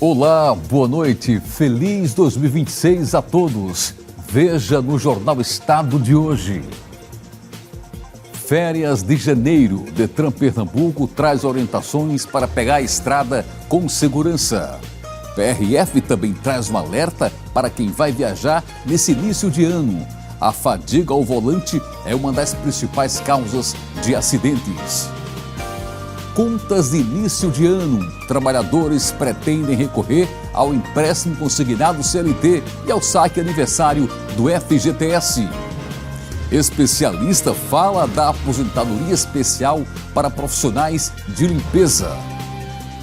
Olá, boa noite, feliz 2026 a todos. Veja no Jornal Estado de hoje. Férias de janeiro, Detran Pernambuco traz orientações para pegar a estrada com segurança. PRF também traz um alerta para quem vai viajar nesse início de ano. A fadiga ao volante é uma das principais causas de acidentes. Contas de início de ano. Trabalhadores pretendem recorrer ao empréstimo consignado CLT e ao saque aniversário do FGTS. Especialista fala da aposentadoria especial para profissionais de limpeza.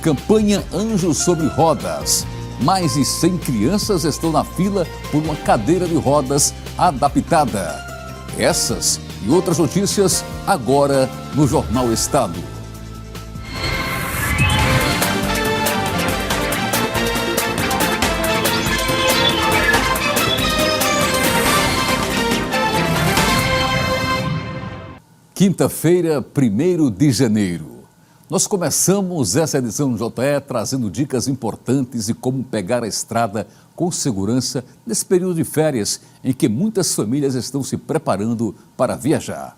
Campanha Anjos sobre Rodas. Mais de 100 crianças estão na fila por uma cadeira de rodas adaptada. Essas e outras notícias agora no Jornal Estado. Quinta-feira, 1º de janeiro. Nós começamos essa edição do JE trazendo dicas importantes de como pegar a estrada com segurança nesse período de férias em que muitas famílias estão se preparando para viajar.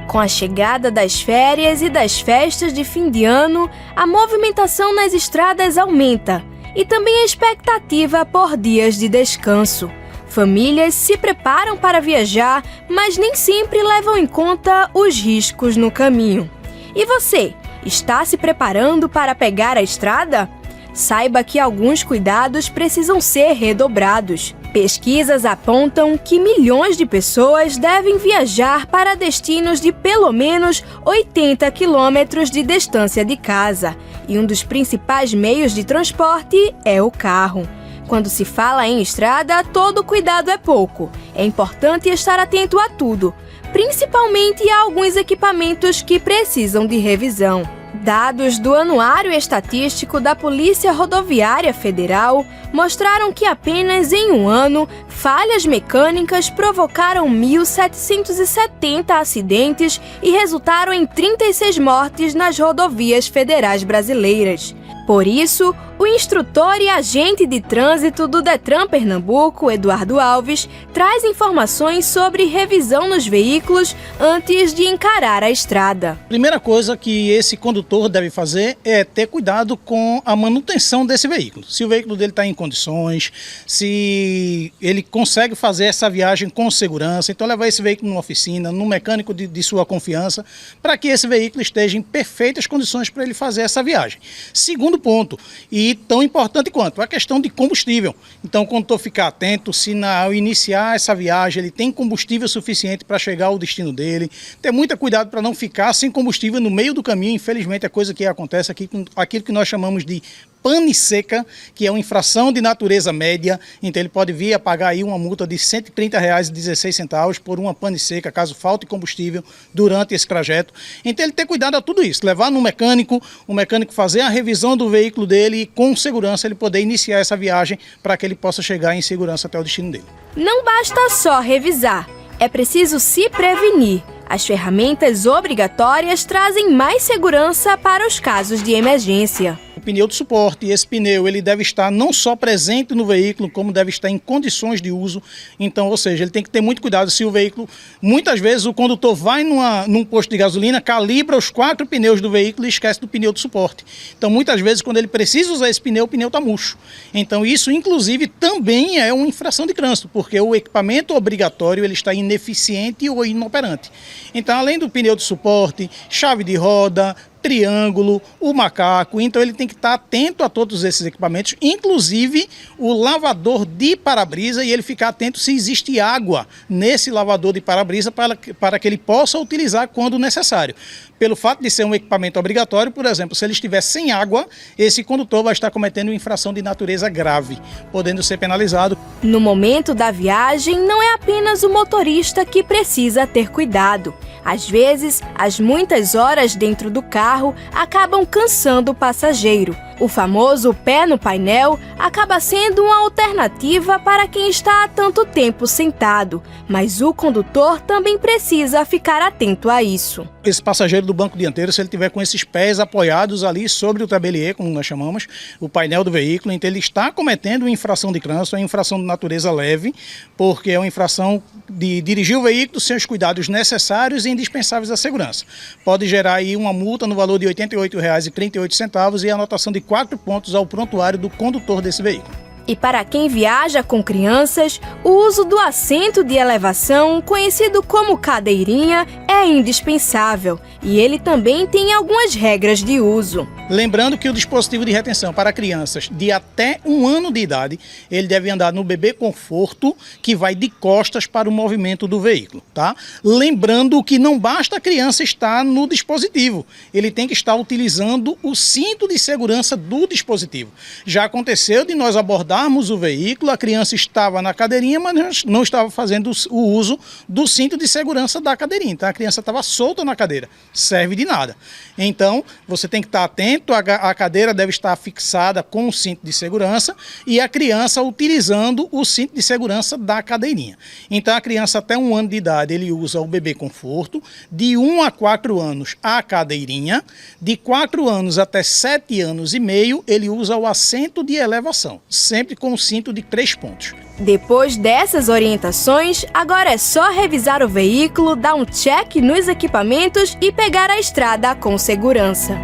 Com a chegada das férias e das festas de fim de ano, a movimentação nas estradas aumenta. E também a expectativa por dias de descanso. Famílias se preparam para viajar, mas nem sempre levam em conta os riscos no caminho. E você, está se preparando para pegar a estrada? Saiba que alguns cuidados precisam ser redobrados. Pesquisas apontam que milhões de pessoas devem viajar para destinos de pelo menos 80 quilômetros de distância de casa. E um dos principais meios de transporte é o carro. Quando se fala em estrada, todo cuidado é pouco. É importante estar atento a tudo, principalmente a alguns equipamentos que precisam de revisão. Dados do Anuário Estatístico da Polícia Rodoviária Federal mostraram que apenas em um ano, falhas mecânicas provocaram 1.770 acidentes e resultaram em 36 mortes nas rodovias federais brasileiras. Por isso, o instrutor e agente de trânsito do Detran Pernambuco, Eduardo Alves, traz informações sobre revisão nos veículos antes de encarar a estrada. Primeira coisa que esse condutor deve fazer é ter cuidado com a manutenção desse veículo. Se o veículo dele está em condições, se ele consegue fazer essa viagem com segurança, então levar esse veículo numa oficina, num mecânico de sua confiança, para que esse veículo esteja em perfeitas condições para ele fazer essa viagem. Segundo ponto, e tão importante quanto, a questão de combustível. Então, o condutor ficar atento se ao iniciar essa viagem ele tem combustível suficiente para chegar ao destino dele, ter muito cuidado para não ficar sem combustível no meio do caminho. Infelizmente, é coisa que acontece aqui, aquilo que nós chamamos de pane seca, que é uma infração de natureza média, então ele pode vir a pagar aí uma multa de R$ 130,16 por uma pane seca, caso falte combustível durante esse trajeto. Então ele ter cuidado a tudo isso, levar no mecânico, o mecânico fazer a revisão do veículo dele e com segurança ele poder iniciar essa viagem para que ele possa chegar em segurança até o destino dele. Não basta só revisar, é preciso se prevenir. As ferramentas obrigatórias trazem mais segurança para os casos de emergência. O pneu de suporte, esse pneu ele deve estar não só presente no veículo, como deve estar em condições de uso. Então, ou seja, ele tem que ter muito cuidado se o veículo... Muitas vezes o condutor vai num posto de gasolina, calibra os 4 pneus do veículo e esquece do pneu de suporte. Então, muitas vezes, quando ele precisa usar esse pneu, o pneu está murcho. Então, isso, inclusive, também é uma infração de trânsito, porque o equipamento obrigatório ele está ineficiente ou inoperante. Então, além do pneu de suporte, chave de roda, triângulo, o macaco, então ele tem que estar atento a todos esses equipamentos, inclusive o lavador de para-brisa, e ele ficar atento se existe água nesse lavador de para-brisa para que ele possa utilizar quando necessário. Pelo fato de ser um equipamento obrigatório, por exemplo, se ele estiver sem água, esse condutor vai estar cometendo uma infração de natureza grave, podendo ser penalizado. No momento da viagem, não é apenas o motorista que precisa ter cuidado. Às vezes, as muitas horas dentro do carro acabam cansando o passageiro. O famoso pé no painel acaba sendo uma alternativa para quem está há tanto tempo sentado, mas o condutor também precisa ficar atento a isso. Esse passageiro do banco dianteiro, se ele tiver com esses pés apoiados ali sobre o tablier, como nós chamamos, o painel do veículo, então ele está cometendo uma infração de trânsito, uma infração de natureza leve, porque é uma infração de dirigir o veículo sem os cuidados necessários e indispensáveis à segurança. Pode gerar aí uma multa no valor de R$ 88,38 e a anotação de 4 pontos ao prontuário do condutor desse veículo. E para quem viaja com crianças, o uso do assento de elevação, conhecido como cadeirinha, é indispensável e ele também tem algumas regras de uso. Lembrando que o dispositivo de retenção para crianças de até 1 ano de idade, ele deve andar no bebê conforto, que vai de costas para o movimento do veículo, tá? Lembrando que não basta a criança estar no dispositivo, ele tem que estar utilizando o cinto de segurança do dispositivo. Já aconteceu de nós abordarmos o veículo, a criança estava na cadeirinha, mas não estava fazendo o uso do cinto de segurança da cadeirinha, então a criança estava solta na cadeira, serve de nada. Então, você tem que estar atento. A cadeira deve estar fixada com o cinto de segurança e a criança utilizando o cinto de segurança da cadeirinha. Então a criança até 1 ano de idade ele usa o bebê conforto, de 1 a 4 anos a cadeirinha, de 4 anos até 7 anos e meio ele usa o assento de elevação, sempre com o cinto de 3 pontos. Depois dessas orientações, agora é só revisar o veículo, dar um check nos equipamentos e pegar a estrada com segurança.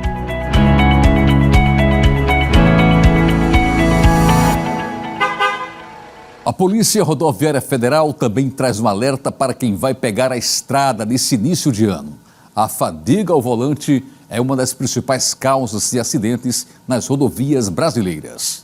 A Polícia Rodoviária Federal também traz um alerta para quem vai pegar a estrada nesse início de ano. A fadiga ao volante é uma das principais causas de acidentes nas rodovias brasileiras.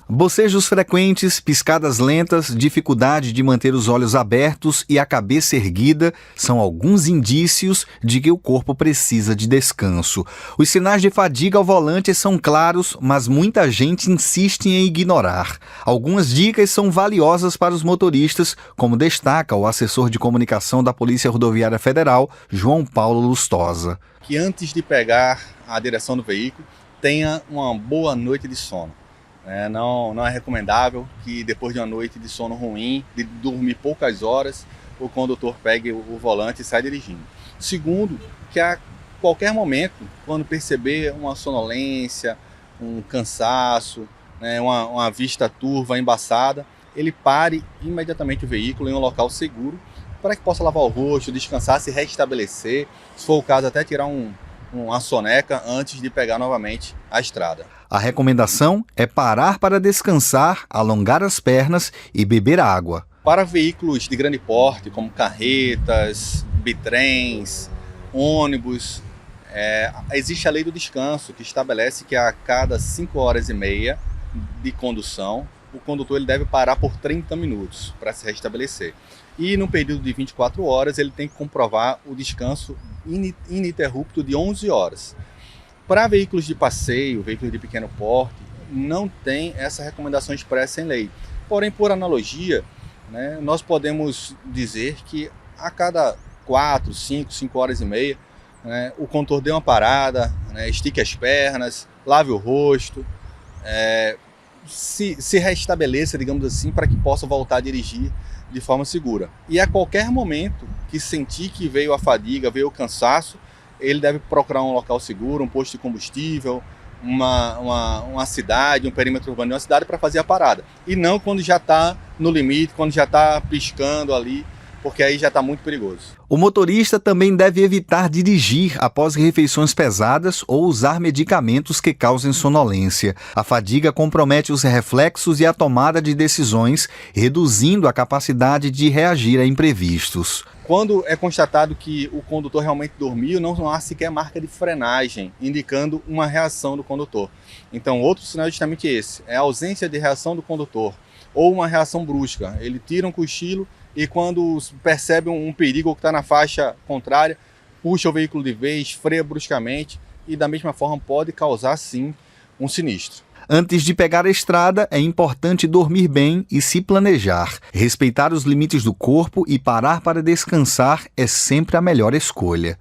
Bocejos frequentes, piscadas lentas, dificuldade de manter os olhos abertos e a cabeça erguida são alguns indícios de que o corpo precisa de descanso. Os sinais de fadiga ao volante são claros, mas muita gente insiste em ignorar. Algumas dicas são valiosas para os motoristas, como destaca o assessor de comunicação da Polícia Rodoviária Federal, João Paulo Lustosa. Que antes de pegar a direção do veículo, tenha uma boa noite de sono. Não é recomendável que depois de uma noite de sono ruim, de dormir poucas horas, o condutor pegue o volante e saia dirigindo. Segundo, que a qualquer momento, quando perceber uma sonolência, um cansaço, uma vista turva, embaçada, ele pare imediatamente o veículo em um local seguro para que possa lavar o rosto, descansar, se restabelecer, se for o caso até tirar uma soneca antes de pegar novamente a estrada. A recomendação é parar para descansar, alongar as pernas e beber água. Para veículos de grande porte, como carretas, bitrens, ônibus, existe a lei do descanso, que estabelece que a cada 5 horas e meia de condução, o condutor ele deve parar por 30 minutos para se restabelecer. E no período de 24 horas ele tem que comprovar o descanso ininterrupto de 11 horas. Para veículos de passeio, veículos de pequeno porte, não tem essa recomendação expressa em lei. Porém, por analogia, nós podemos dizer que a cada 4, 5 horas e meia, o condutor dê uma parada, estique as pernas, lave o rosto, se restabeleça, digamos assim, para que possa voltar a dirigir de forma segura. E a qualquer momento que sentir que veio a fadiga, veio o cansaço, ele deve procurar um local seguro, um posto de combustível, uma cidade, um perímetro urbano de uma cidade para fazer a parada. E não quando já está no limite, quando já está piscando ali, porque aí já está muito perigoso. O motorista também deve evitar dirigir após refeições pesadas ou usar medicamentos que causem sonolência. A fadiga compromete os reflexos e a tomada de decisões, reduzindo a capacidade de reagir a imprevistos. Quando é constatado que o condutor realmente dormiu, não há sequer marca de frenagem, indicando uma reação do condutor. Então, outro sinal é justamente esse, é a ausência de reação do condutor, ou uma reação brusca. Ele tira um cochilo e quando percebe um perigo que está na faixa contrária, puxa o veículo de vez, freia bruscamente e da mesma forma pode causar, sim, um sinistro. Antes de pegar a estrada, é importante dormir bem e se planejar. Respeitar os limites do corpo e parar para descansar é sempre a melhor escolha.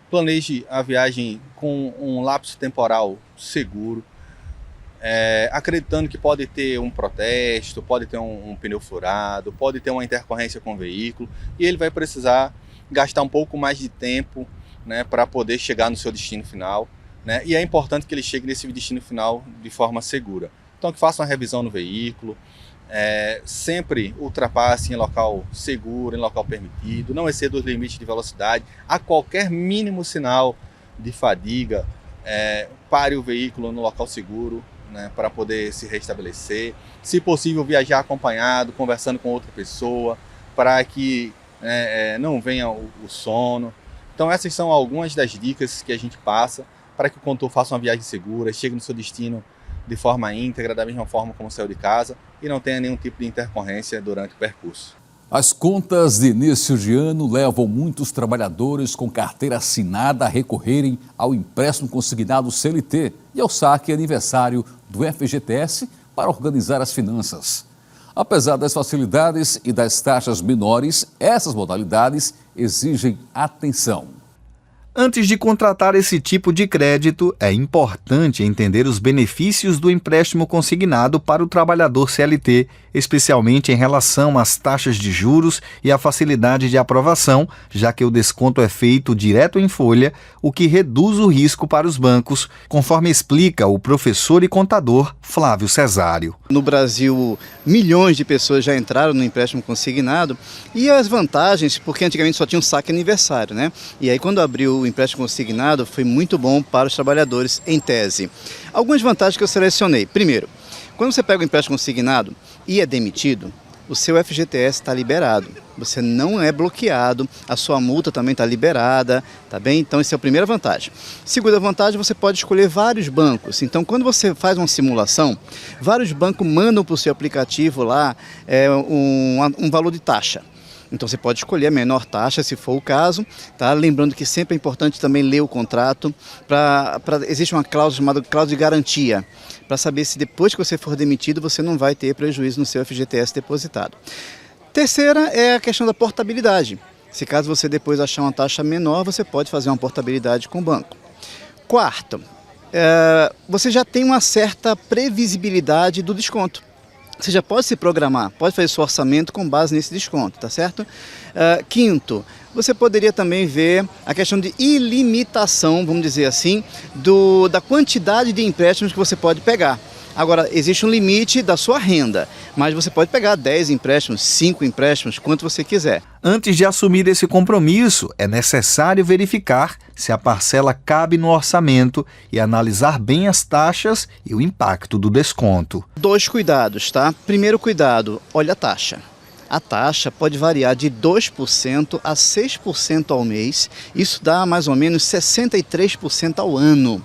Planeje a viagem com um lapso temporal seguro. acreditando que pode ter um protesto, pode ter um pneu furado, pode ter uma intercorrência com o veículo, e ele vai precisar gastar um pouco mais de tempo, né, para poder chegar no seu destino final, né, e é importante que ele chegue nesse destino final de forma segura. Então que faça uma revisão no veículo, sempre ultrapasse em local seguro, em local permitido, não exceda os limites de velocidade. A qualquer mínimo sinal de fadiga, pare o veículo no local seguro, né, para poder se restabelecer. Se possível, viajar acompanhado, conversando com outra pessoa, para que não venha o sono. Então essas são algumas das dicas que a gente passa para que o condutor faça uma viagem segura, chegue no seu destino de forma íntegra, da mesma forma como saiu de casa, e não tenha nenhum tipo de intercorrência durante o percurso. As contas de início de ano levam muitos trabalhadores com carteira assinada a recorrerem ao empréstimo consignado CLT e ao saque aniversário do FGTS para organizar as finanças. Apesar das facilidades e das taxas menores, essas modalidades exigem atenção. Antes de contratar esse tipo de crédito, é importante entender os benefícios do empréstimo consignado para o trabalhador CLT, especialmente em relação às taxas de juros e à facilidade de aprovação, já que o desconto é feito direto em folha, o que reduz o risco para os bancos, conforme explica o professor e contador Flávio Cesário. No Brasil, milhões de pessoas já entraram no empréstimo consignado, e as vantagens, porque antigamente só tinha um saque aniversário, né? E aí quando abriu o empréstimo consignado, foi muito bom para os trabalhadores, em tese. Algumas vantagens que eu selecionei. Primeiro, quando você pega o empréstimo consignado e é demitido, o seu FGTS está liberado. Você não é bloqueado, a sua multa também está liberada, tá bem? Então, essa é a primeira vantagem. Segunda vantagem, você pode escolher vários bancos. Então, quando você faz uma simulação, vários bancos mandam para o seu aplicativo lá um valor de taxa. Então você pode escolher a menor taxa, se for o caso, tá? Lembrando que sempre é importante também ler o contrato. Existe uma cláusula chamada cláusula de garantia, para saber se depois que você for demitido, você não vai ter prejuízo no seu FGTS depositado. Terceira é a questão da portabilidade. Se caso você depois achar uma taxa menor, você pode fazer uma portabilidade com o banco. Quarto, você já tem uma certa previsibilidade do desconto. Você já pode se programar, pode fazer seu orçamento com base nesse desconto, tá certo? Quinto, você poderia também ver a questão de ilimitação, vamos dizer assim, da quantidade de empréstimos que você pode pegar. Agora, existe um limite da sua renda, mas você pode pegar 10 empréstimos, 5 empréstimos, quanto você quiser. Antes de assumir esse compromisso, é necessário verificar se a parcela cabe no orçamento e analisar bem as taxas e o impacto do desconto. 2 cuidados, tá? Primeiro cuidado, olha a taxa. A taxa pode variar de 2% a 6% ao mês, isso dá mais ou menos 63% ao ano.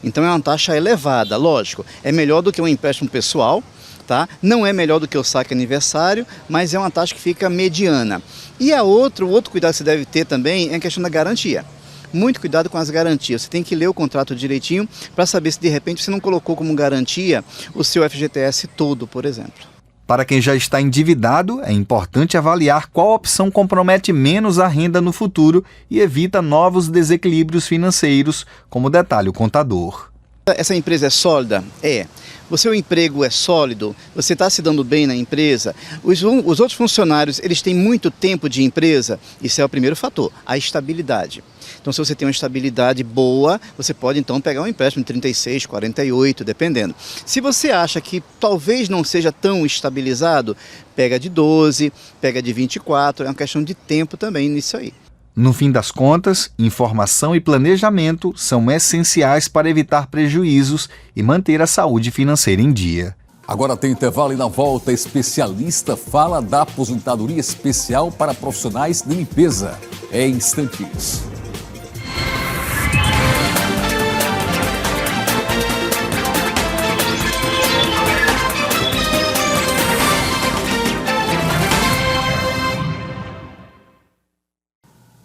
Então é uma taxa elevada, lógico, é melhor do que um empréstimo pessoal, tá? Não é melhor do que o saque aniversário, mas é uma taxa que fica mediana. E o outro cuidado que você deve ter também é a questão da garantia. Muito cuidado com as garantias, você tem que ler o contrato direitinho para saber se de repente você não colocou como garantia o seu FGTS todo, por exemplo. Para quem já está endividado, é importante avaliar qual opção compromete menos a renda no futuro e evita novos desequilíbrios financeiros, como detalha o contador. Essa empresa é sólida? É. O seu emprego é sólido? Você está se dando bem na empresa? Os outros funcionários, eles têm muito tempo de empresa? Isso é o primeiro fator, a estabilidade. Então, se você tem uma estabilidade boa, você pode então pegar um empréstimo de 36, 48, dependendo. Se você acha que talvez não seja tão estabilizado, pega de 12, pega de 24, é uma questão de tempo também nisso aí. No fim das contas, informação e planejamento são essenciais para evitar prejuízos e manter a saúde financeira em dia. Agora tem intervalo e na volta, especialista fala da aposentadoria especial para profissionais de limpeza. É em instantes.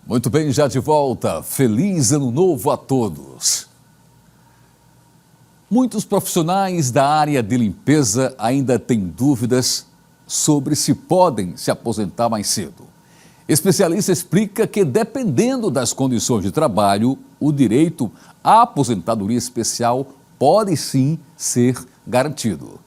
Muito bem, já de volta. Feliz Ano Novo a todos. Muitos profissionais da área de limpeza ainda têm dúvidas sobre se podem se aposentar mais cedo. Especialista explica que, dependendo das condições de trabalho, o direito à aposentadoria especial pode sim ser garantido.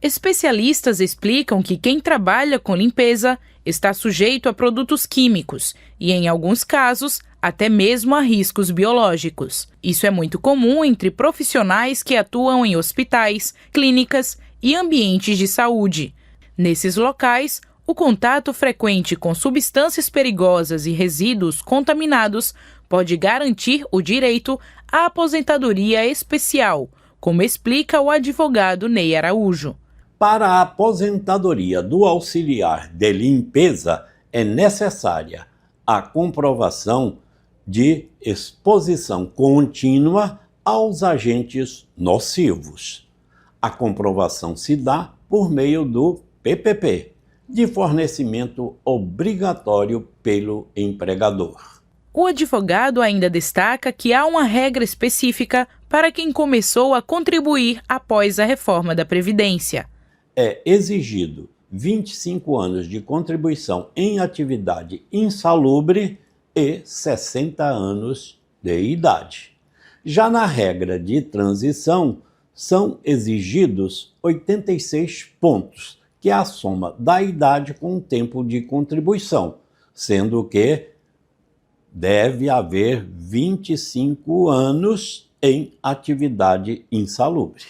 Especialistas explicam que quem trabalha com limpeza está sujeito a produtos químicos e, em alguns casos, até mesmo a riscos biológicos. Isso é muito comum entre profissionais que atuam em hospitais, clínicas e ambientes de saúde. Nesses locais, o contato frequente com substâncias perigosas e resíduos contaminados pode garantir o direito à aposentadoria especial, como explica o advogado Ney Araújo. Para a aposentadoria do auxiliar de limpeza, é necessária a comprovação de exposição contínua aos agentes nocivos. A comprovação se dá por meio do PPP, de fornecimento obrigatório pelo empregador. O advogado ainda destaca que há uma regra específica para quem começou a contribuir após a reforma da Previdência. É exigido 25 anos de contribuição em atividade insalubre e 60 anos de idade. Já na regra de transição, são exigidos 86 pontos, que é a soma da idade com o tempo de contribuição, sendo que deve haver 25 anos em atividade insalubre.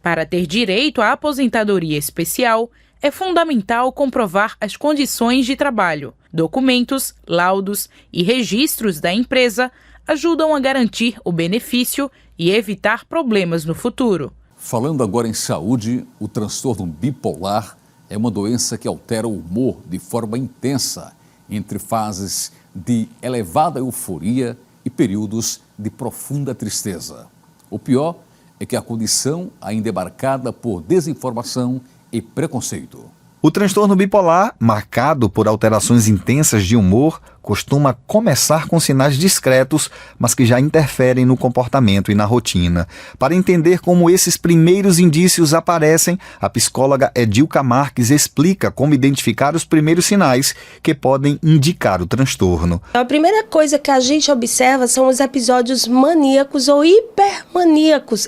Para ter direito à aposentadoria especial, é fundamental comprovar as condições de trabalho. Documentos, laudos e registros da empresa ajudam a garantir o benefício e evitar problemas no futuro. Falando agora em saúde, o transtorno bipolar é uma doença que altera o humor de forma intensa, entre fases de elevada euforia e períodos de profunda tristeza. O pior é que a condição ainda é marcada por desinformação e preconceito. O transtorno bipolar, marcado por alterações intensas de humor, costuma começar com sinais discretos, mas que já interferem no comportamento e na rotina. Para entender como esses primeiros indícios aparecem, a psicóloga Edilka Marques explica como identificar os primeiros sinais que podem indicar o transtorno. A primeira coisa que a gente observa são os episódios maníacos ou hipermaníacos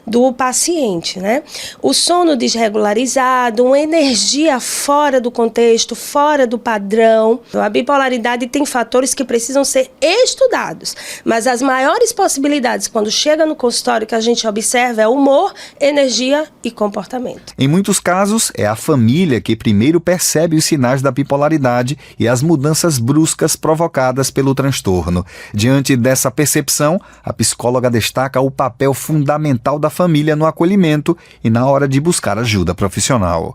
do paciente, né? O sono desregularizado, uma energia fora do contexto, fora do padrão. A bipolaridade tem fatores que precisam ser estudados, mas as maiores possibilidades quando chega no consultório que a gente observa é humor, energia e comportamento. Em muitos casos, é a família que primeiro percebe os sinais da bipolaridade e as mudanças bruscas provocadas pelo transtorno. Diante dessa percepção, a psicóloga destaca o papel fundamental da família no acolhimento e na hora de buscar ajuda profissional.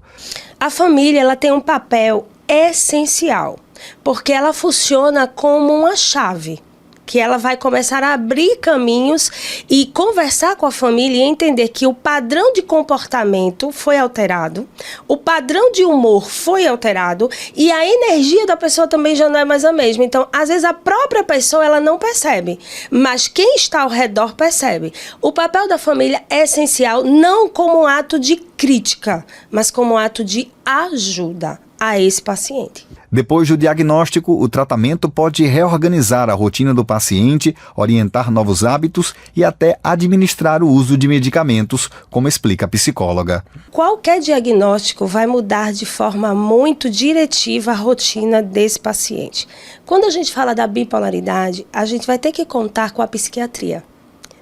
A família ela tem um papel essencial, porque ela funciona como uma chave, que ela vai começar a abrir caminhos e conversar com a família e entender que o padrão de comportamento foi alterado, o padrão de humor foi alterado e a energia da pessoa também já não é mais a mesma. Então, às vezes a própria pessoa ela não percebe, mas quem está ao redor percebe. O papel da família é essencial, não como um ato de crítica, mas como um ato de ajuda a esse paciente. Depois do diagnóstico, o tratamento pode reorganizar a rotina do paciente, orientar novos hábitos e até administrar o uso de medicamentos, como explica a psicóloga. Qualquer diagnóstico vai mudar de forma muito diretiva a rotina desse paciente. Quando a gente fala da bipolaridade, a gente vai ter que contar com a psiquiatria.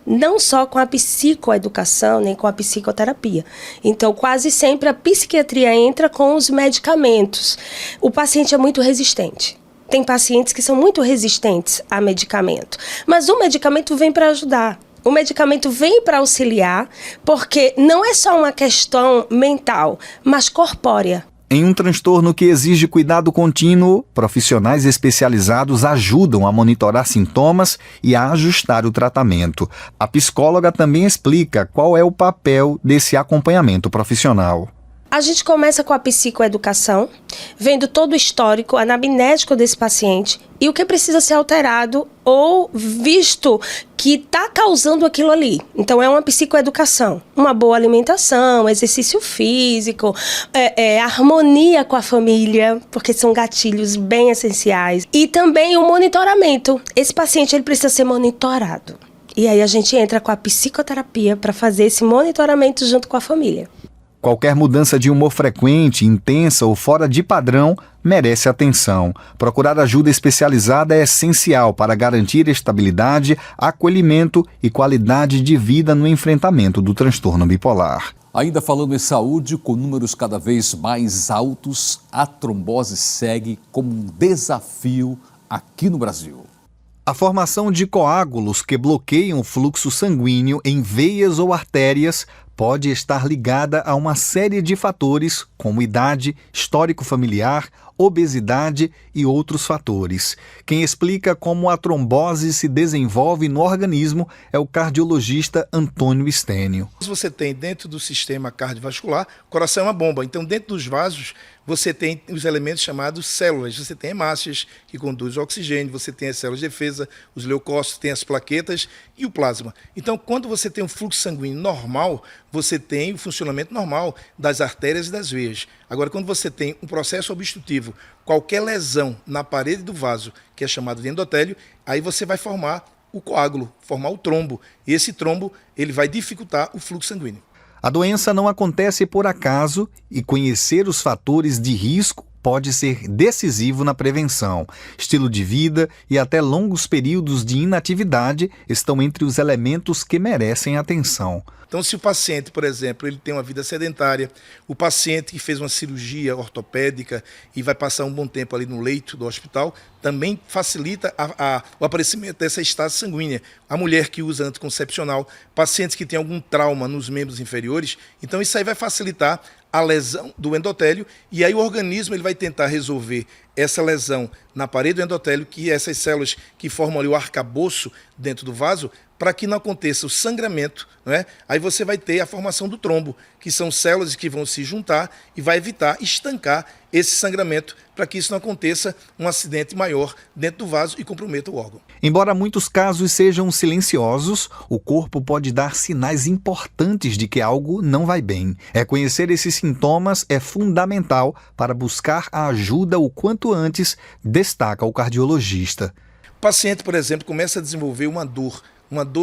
Não só com a psicoeducação, nem com a psicoterapia. Então, quase sempre a psiquiatria entra com os medicamentos. O paciente é muito resistente. Tem pacientes que são muito resistentes a medicamento. Mas o medicamento vem para ajudar. O medicamento vem para auxiliar, porque não é só uma questão mental, mas corpórea. Em um transtorno que exige cuidado contínuo, profissionais especializados ajudam a monitorar sintomas e a ajustar o tratamento. A psicóloga também explica qual é o papel desse acompanhamento profissional. A gente começa com a psicoeducação, vendo todo o histórico anamnésico desse paciente e o que precisa ser alterado ou visto que está causando aquilo ali. Então, é uma psicoeducação, uma boa alimentação, exercício físico, harmonia com a família, porque são gatilhos bem essenciais. E também o monitoramento. Esse paciente ele precisa ser monitorado. E aí a gente entra com a psicoterapia para fazer esse monitoramento junto com a família. Qualquer mudança de humor frequente, intensa ou fora de padrão merece atenção. Procurar ajuda especializada é essencial para garantir estabilidade, acolhimento e qualidade de vida no enfrentamento do transtorno bipolar. Ainda falando em saúde, com números cada vez mais altos, a trombose segue como um desafio aqui no Brasil. A formação de coágulos que bloqueiam o fluxo sanguíneo em veias ou artérias pode estar ligada a uma série de fatores, como idade, histórico familiar, obesidade e outros fatores. Quem explica como a trombose se desenvolve no organismo é o cardiologista Antônio Estênio. Você tem dentro do sistema cardiovascular, o coração é uma bomba, então dentro dos vasos você tem os elementos chamados células, você tem hemácias que conduzem o oxigênio, você tem as células de defesa, os leucócitos, tem as plaquetas e o plasma. Então quando você tem um fluxo sanguíneo normal, você tem o funcionamento normal das artérias e das veias. Agora, quando você tem um processo obstrutivo, qualquer lesão na parede do vaso, que é chamado de endotélio, aí você vai formar o coágulo, formar o trombo. E esse trombo ele vai dificultar o fluxo sanguíneo. A doença não acontece por acaso e conhecer os fatores de risco pode ser decisivo na prevenção. Estilo de vida e até longos períodos de inatividade estão entre os elementos que merecem atenção. Então, se o paciente, por exemplo, ele tem uma vida sedentária, o paciente que fez uma cirurgia ortopédica e vai passar um bom tempo ali no leito do hospital, também facilita o aparecimento dessa estase sanguínea. A mulher que usa anticoncepcional, pacientes que têm algum trauma nos membros inferiores, então isso aí vai facilitar a lesão do endotélio e aí o organismo ele vai tentar resolver essa lesão na parede do endotélio, que essas células que formam ali o arcabouço dentro do vaso, para que não aconteça o sangramento, não é? Aí você vai ter a formação do trombo, que são células que vão se juntar e vai evitar estancar esse sangramento para que isso não aconteça um acidente maior dentro do vaso e comprometa o órgão. Embora muitos casos sejam silenciosos, o corpo pode dar sinais importantes de que algo não vai bem. Reconhecer esses sintomas é fundamental para buscar a ajuda o quanto antes, destaca o cardiologista. O paciente, por exemplo, começa a desenvolver uma dor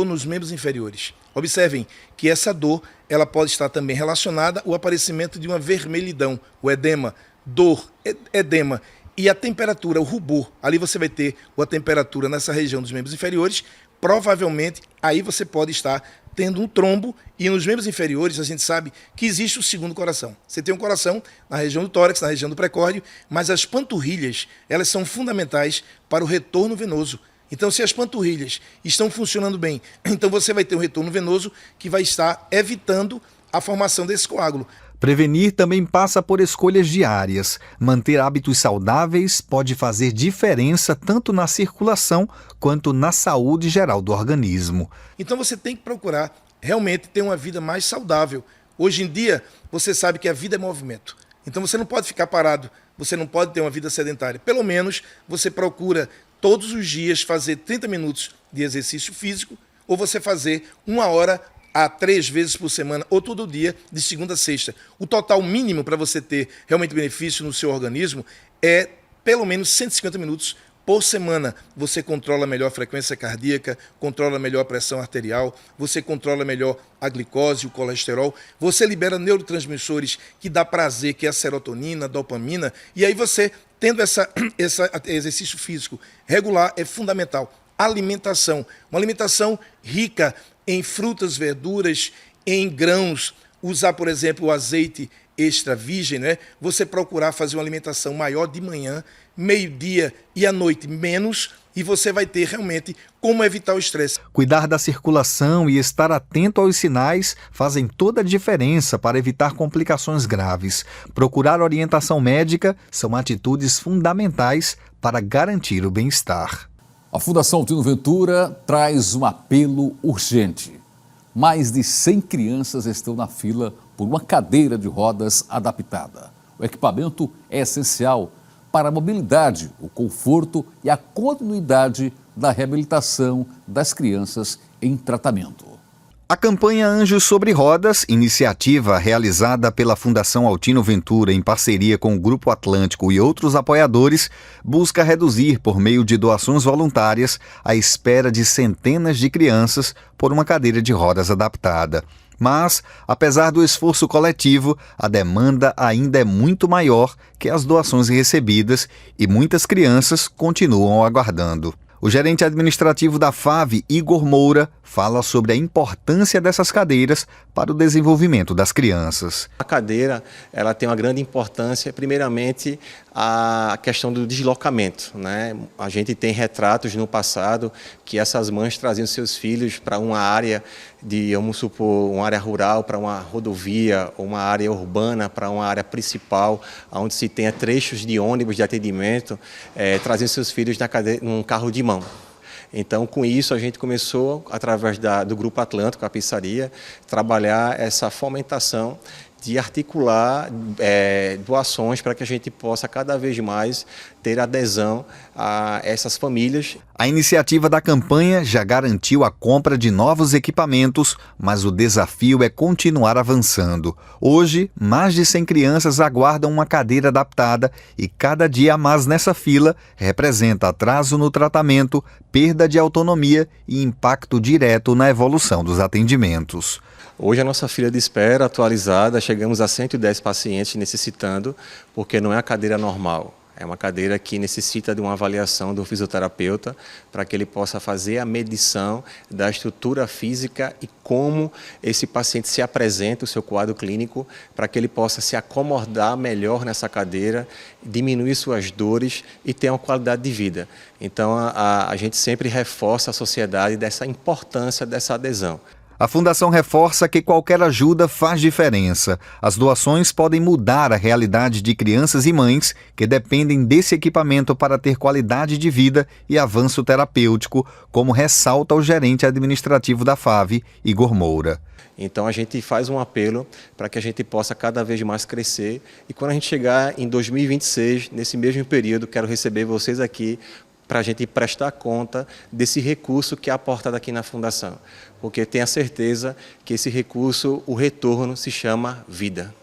nos membros inferiores. Observem que essa dor ela pode estar também relacionada ao aparecimento de uma vermelhidão, o edema, dor, edema e a temperatura, o rubor. Ali você vai ter a temperatura nessa região dos membros inferiores. Provavelmente aí você pode estar tendo um trombo e nos membros inferiores a gente sabe que existe o segundo coração. Você tem um coração na região do tórax, na região do pré-córdio, mas as panturrilhas elas são fundamentais para o retorno venoso. Então, se as panturrilhas estão funcionando bem, então você vai ter um retorno venoso que vai estar evitando a formação desse coágulo. Prevenir também passa por escolhas diárias. Manter hábitos saudáveis pode fazer diferença tanto na circulação quanto na saúde geral do organismo. Então você tem que procurar realmente ter uma vida mais saudável. Hoje em dia, você sabe que a vida é movimento. Então você não pode ficar parado, você não pode ter uma vida sedentária. Pelo menos você procura todos os dias fazer 30 minutos de exercício físico, ou você fazer 1 hora a 3 vezes por semana, ou todo dia, de segunda a sexta. O total mínimo para você ter realmente benefício no seu organismo é pelo menos 150 minutos por semana. Você controla melhor a frequência cardíaca, controla melhor a pressão arterial, você controla melhor a glicose, o colesterol, você libera neurotransmissores que dá prazer, que é a serotonina, a dopamina, e aí você, tendo esse exercício físico regular, é fundamental. Alimentação, uma alimentação rica em frutas, verduras, em grãos, usar, por exemplo, o azeite extra virgem, né? Você procurar fazer uma alimentação maior de manhã, meio-dia e à noite menos, e você vai ter realmente como evitar o estresse. Cuidar da circulação e estar atento aos sinais fazem toda a diferença para evitar complicações graves. Procurar orientação médica são atitudes fundamentais para garantir o bem-estar. A Fundação Tino Ventura traz um apelo urgente. Mais de 100 crianças estão na fila por uma cadeira de rodas adaptada. O equipamento é essencial para a mobilidade, o conforto e a continuidade da reabilitação das crianças em tratamento. A campanha Anjos sobre Rodas, iniciativa realizada pela Fundação Altino Ventura em parceria com o Grupo Atlântico e outros apoiadores, busca reduzir, por meio de doações voluntárias, a espera de centenas de crianças por uma cadeira de rodas adaptada. Mas, apesar do esforço coletivo, a demanda ainda é muito maior que as doações recebidas e muitas crianças continuam aguardando. O gerente administrativo da FAV, Igor Moura, fala sobre a importância dessas cadeiras para o desenvolvimento das crianças. A cadeira ela tem uma grande importância, primeiramente, a questão do deslocamento, né? A gente tem retratos no passado que essas mães traziam seus filhos para uma área vamos supor, uma área rural para uma rodovia, ou uma área urbana para uma área principal, onde se tenha trechos de ônibus de atendimento, traziam seus filhos num carro de mão. Então, com isso, a gente começou, através do Grupo Atlântico, a pizzaria, trabalhar essa fomentação de articular doações para que a gente possa cada vez mais ter adesão a essas famílias. A iniciativa da campanha já garantiu a compra de novos equipamentos, mas o desafio é continuar avançando. Hoje, mais de 100 crianças aguardam uma cadeira adaptada e cada dia a mais nessa fila representa atraso no tratamento, perda de autonomia e impacto direto na evolução dos atendimentos. Hoje a nossa fila de espera atualizada, chegamos a 110 pacientes necessitando, porque não é a cadeira normal. É uma cadeira que necessita de uma avaliação do fisioterapeuta para que ele possa fazer a medição da estrutura física e como esse paciente se apresenta, o seu quadro clínico, para que ele possa se acomodar melhor nessa cadeira, diminuir suas dores e ter uma qualidade de vida. Então a gente sempre reforça a sociedade dessa importância dessa adesão. A Fundação reforça que qualquer ajuda faz diferença. As doações podem mudar a realidade de crianças e mães que dependem desse equipamento para ter qualidade de vida e avanço terapêutico, como ressalta o gerente administrativo da FAV, Igor Moura. Então a gente faz um apelo para que a gente possa cada vez mais crescer e quando a gente chegar em 2026, nesse mesmo período, quero receber vocês aqui para a gente prestar conta desse recurso que é aportado aqui na Fundação. Porque tenha certeza que esse recurso, o retorno, se chama vida.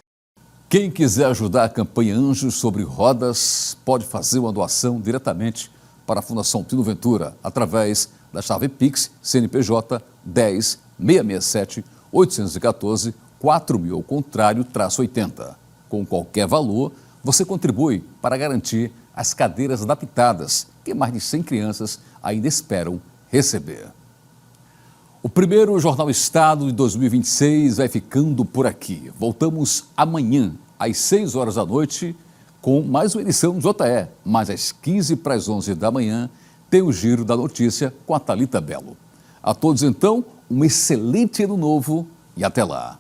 Quem quiser ajudar a campanha Anjos sobre Rodas pode fazer uma doação diretamente para a Fundação Altino Ventura através da chave Pix CNPJ 10 667 814 4000 ao contrário -80. Com qualquer valor, você contribui para garantir as cadeiras adaptadas que mais de 100 crianças ainda esperam receber. O primeiro Jornal Estado de 2026 vai ficando por aqui. Voltamos amanhã, às 6 horas da noite, com mais uma edição do JE. Mas às 15 para as 11 da manhã, tem o Giro da Notícia com a Thalita Belo. A todos, então, um excelente ano novo e até lá.